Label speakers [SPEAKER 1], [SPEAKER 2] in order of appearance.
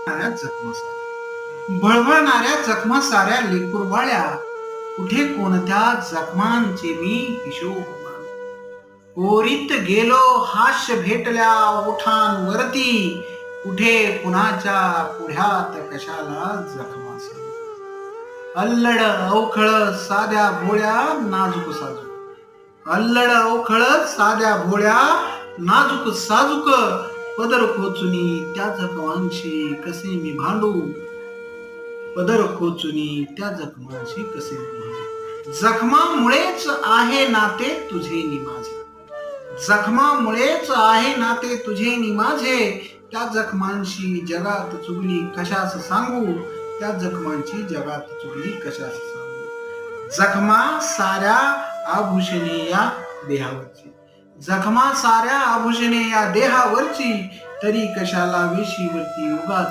[SPEAKER 1] जखमा साऱ्या बळबळणाऱ्या जखमा साऱ्या लेकुरवाळ्या, कुठे कोणत्या जखमांचे मी हिशोब मानू. ओरीत गेलो हास्य भेटल्या ओठांवरती, कुठे कुणाच्या पुढ्यात कशाला जखमा सांगू. अल्लड अवखळ साध्या भोळ्या नाजूक साजूक, अल्लड अवखळ साध्या भोळ्या नाजूक साजूक, पदर खोचुनी त्या जखमांशी कसे मी भांडू. पदर खोचुनी त्या जखमांशी कसे मी भांडू. जखमामुळेच आहे नाते तुझे नि माझे, जखमामुळेच आहे नाते तुझे नि माझे. त्या जखमांशी जगात चुगली कशास सांगू, त्या जखमांची जगात चुगली कशास सांगू. जखमा साऱ्या आभूषणे या देहावरची, जखमा साऱ्या आभूषणे या देहावरची, तरी कशाला वेशीवरती उगाच